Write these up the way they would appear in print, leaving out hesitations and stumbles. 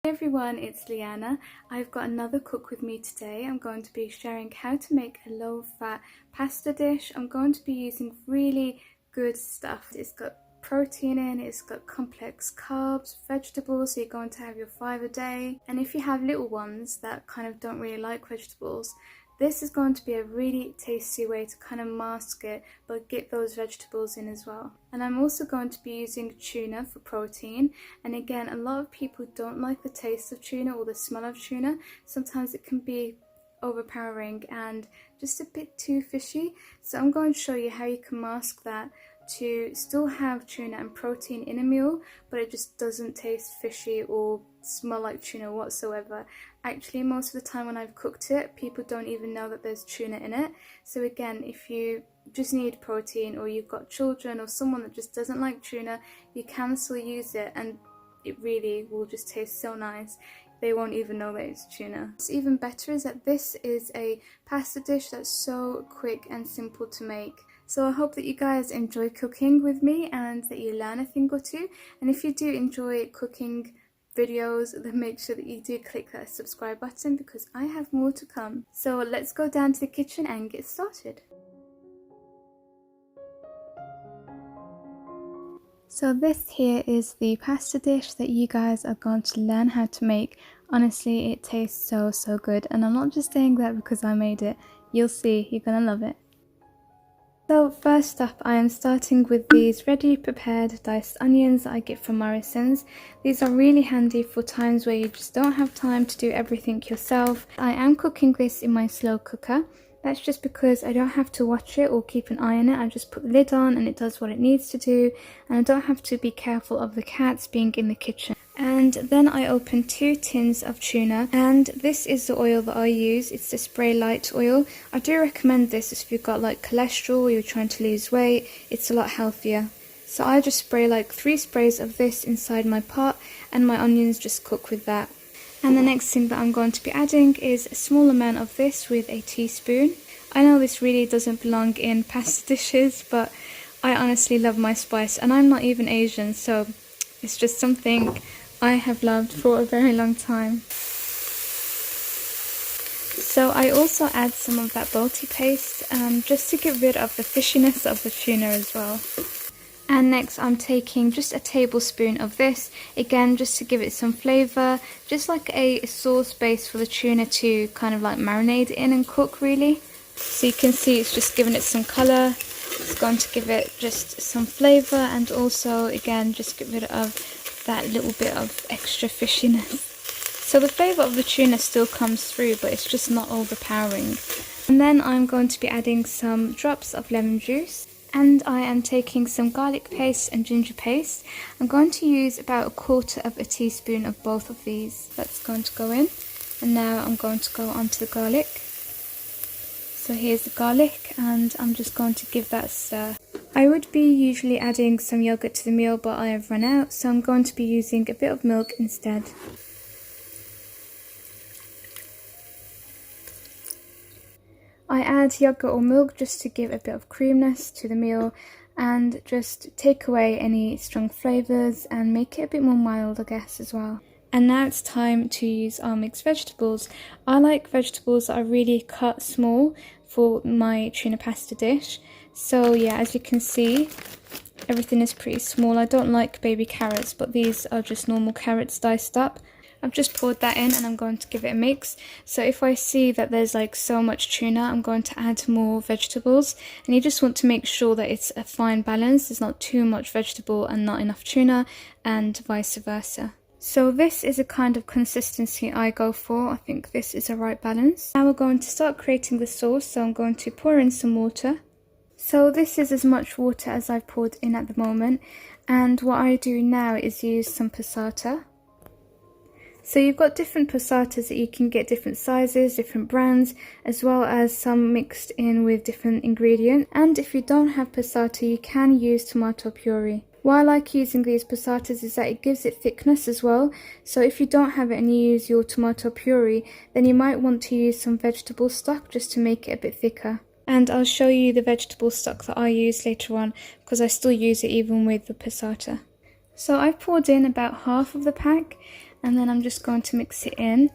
Hey everyone, it's Liyana. I've got another cook with me today. I'm going to be sharing how to make a low-fat pasta dish. I'm going to be using really good stuff. It's got protein in, it's got complex carbs, vegetables, so you're going to have your 5 a day. And if you have little ones that kind of don't really like vegetables, this is going to be a really tasty way to kind of mask it but get those vegetables in as well. And I'm also going to be using tuna for protein. And again, a lot of people don't like the taste of tuna or the smell of tuna. Sometimes it can be overpowering and just a bit too fishy. So I'm going to show you how you can mask that to still have tuna and protein in a meal, but it just doesn't taste fishy or smell like tuna whatsoever. Actually, most of the time when I've cooked it, people don't even know that there's tuna in it. So again, if you just need protein or you've got children or someone that just doesn't like tuna, you can still use it and it really will just taste so nice. They won't even know that it's tuna. What's even better is that this is a pasta dish that's so quick and simple to make. So I hope that you guys enjoy cooking with me and that you learn a thing or two. And if you do enjoy cooking videos, then make sure that you do click that subscribe button because I have more to come. So let's go down to the kitchen and get started. So this here is the pasta dish that you guys are going to learn how to make. Honestly, it tastes so good, and I'm not just saying that because I made it. You'll see, you're gonna love it. So first up, I am starting with these ready prepared diced onions that I get from Morrison's. These are really handy for times where you just don't have time to do everything yourself. I am cooking this in my slow cooker. That's just because I don't have to watch it or keep an eye on it. I just put the lid on and it does what it needs to do, and I don't have to be careful of the cats being in the kitchen. And then I open 2 tins of tuna, and this is the oil that I use. It's the Spray Light oil. I do recommend this if you've got like cholesterol or you're trying to lose weight. It's a lot healthier. So I just spray like 3 sprays of this inside my pot, and my onions just cook with that. And the next thing that I'm going to be adding is a small amount of this with a teaspoon. I know this really doesn't belong in pasta dishes, but I honestly love my spice, and I'm not even Asian, so it's just something I have loved for a very long time. So I also add some of that Balti paste just to get rid of the fishiness of the tuna as well. And next I'm taking just a tablespoon of this, again just to give it some flavour, just like a sauce base for the tuna to kind of like marinate in and cook really. So you can see it's just giving it some colour, it's going to give it just some flavour, and also again just get rid of that little bit of extra fishiness. So the flavour of the tuna still comes through, but it's just not overpowering. And then I'm going to be adding some drops of lemon juice, and I am taking some garlic paste and ginger paste. I'm going to use about 1/4 teaspoon of both of these. That's going to go in, and now I'm going to go onto the garlic. So here's the garlic, and I'm just going to give that a stir. I would be usually adding some yogurt to the meal, but I have run out, so I'm going to be using a bit of milk instead. I add yogurt or milk just to give a bit of creaminess to the meal and just take away any strong flavours and make it a bit more mild, I guess, as well. And now it's time to use our mixed vegetables. I like vegetables that are really cut small for my tuna pasta dish. So yeah, as you can see, everything is pretty small. I don't like baby carrots, but these are just normal carrots diced up. I've just poured that in and I'm going to give it a mix. So if I see that there's like so much tuna, I'm going to add more vegetables. And you just want to make sure that it's a fine balance. There's not too much vegetable and not enough tuna, and vice versa. So this is a kind of consistency I go for. I think this is a right balance. Now we're going to start creating the sauce. So I'm going to pour in some water. So this is as much water as I've poured in at the moment. And what I do now is use some passata. So you've got different passatas that you can get, different sizes, different brands, as well as some mixed in with different ingredients. And if you don't have passata, you can use tomato puree. Why I like using these passatas is that it gives it thickness as well. So if you don't have it and you use your tomato puree, then you might want to use some vegetable stock just to make it a bit thicker. And I'll show you the vegetable stock that I use later on, because I still use it even with the passata. So I've poured in about half of the pack, and then I'm just going to mix it in.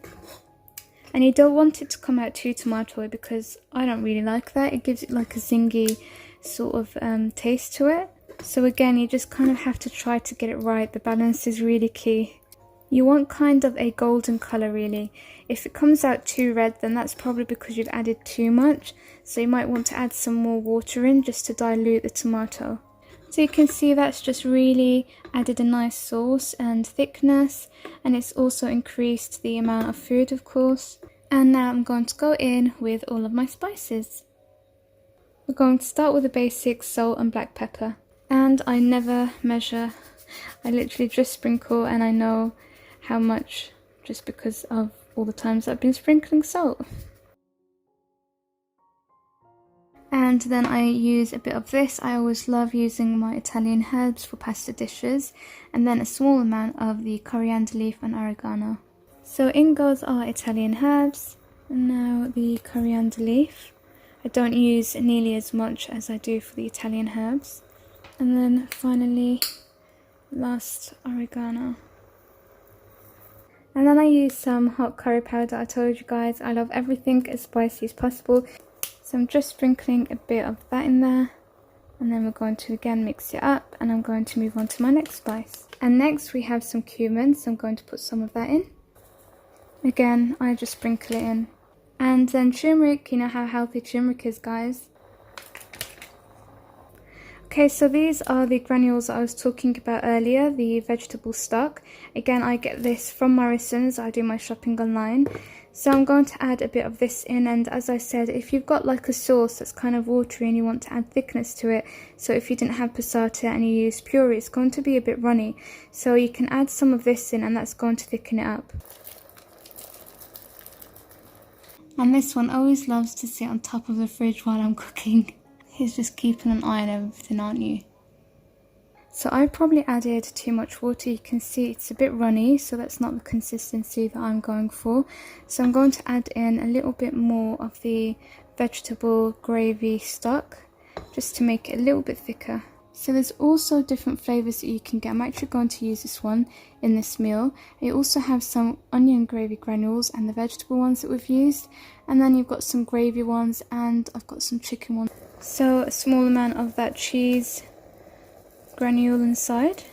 And you don't want it to come out too tomatoey because I don't really like that. It gives it like a zingy sort of taste to it. So again, you just kind of have to try to get it right. The balance is really key. You want kind of a golden colour really. If it comes out too red, then that's probably because you've added too much. So you might want to add some more water in just to dilute the tomato. So you can see that's just really added a nice sauce and thickness, and it's also increased the amount of food, of course. And now I'm going to go in with all of my spices. We're going to start with the basic salt and black pepper. And I never measure, I literally just sprinkle, and I know how much just because of all the times I've been sprinkling salt. And then I use a bit of this. I always love using my Italian herbs for pasta dishes, and then a small amount of the coriander leaf and oregano. So in goes our Italian herbs, and now the coriander leaf. I don't use nearly as much as I do for the Italian herbs. And then finally, last oregano. And then I use some hot curry powder. I told you guys I love everything as spicy as possible. So I'm just sprinkling a bit of that in there. And then we're going to again mix it up, and I'm going to move on to my next spice. And next we have some cumin, so I'm going to put some of that in. Again, I just sprinkle it in. And then turmeric, you know how healthy turmeric is, guys. Okay, so these are the granules I was talking about earlier, the vegetable stock. Again, I get this from Morrison's. I do my shopping online. So I'm going to add a bit of this in, and as I said, if you've got like a sauce that's kind of watery and you want to add thickness to it, so if you didn't have passata and you use puree, it's going to be a bit runny. So you can add some of this in, and that's going to thicken it up. And this one always loves to sit on top of the fridge while I'm cooking. He's just keeping an eye on everything, aren't you? So I probably added too much water. You can see it's a bit runny, so that's not the consistency that I'm going for. So I'm going to add in a little bit more of the vegetable gravy stock, just to make it a little bit thicker. So there's also different flavours that you can get. I'm actually going to use this one in this meal. I also have some onion gravy granules and the vegetable ones that we've used. And then you've got some gravy ones, and I've got some chicken ones. So a small amount of that cheese granule inside.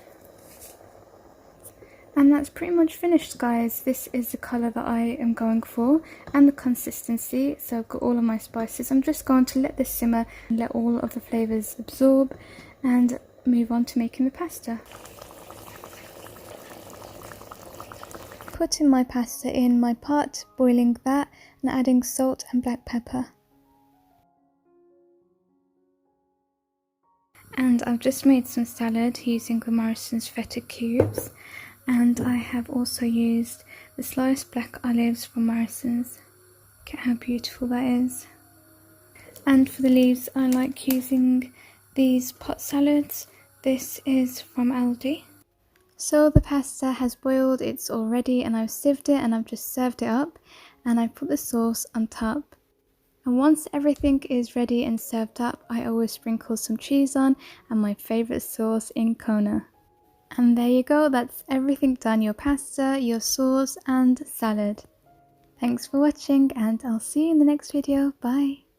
And that's pretty much finished, guys. This is the colour that I am going for and the consistency. So I've got all of my spices. I'm just going to let this simmer and let all of the flavours absorb and move on to making the pasta. Putting my pasta in my pot, boiling that and adding salt and black pepper. And I've just made some salad using the Morrison's feta cubes, and I have also used the sliced black olives from Morrison's. Look at how beautiful that is. And for the leaves, I like using these pot salads. This is from Aldi. So the pasta has boiled, it's all ready, and I've sieved it and I've just served it up, and I put the sauce on top. And once everything is ready and served up, I always sprinkle some cheese on and my favourite sauce in Tuna. And there you go, that's everything done, your pasta, your sauce and salad. Thanks for watching, and I'll see you in the next video. Bye!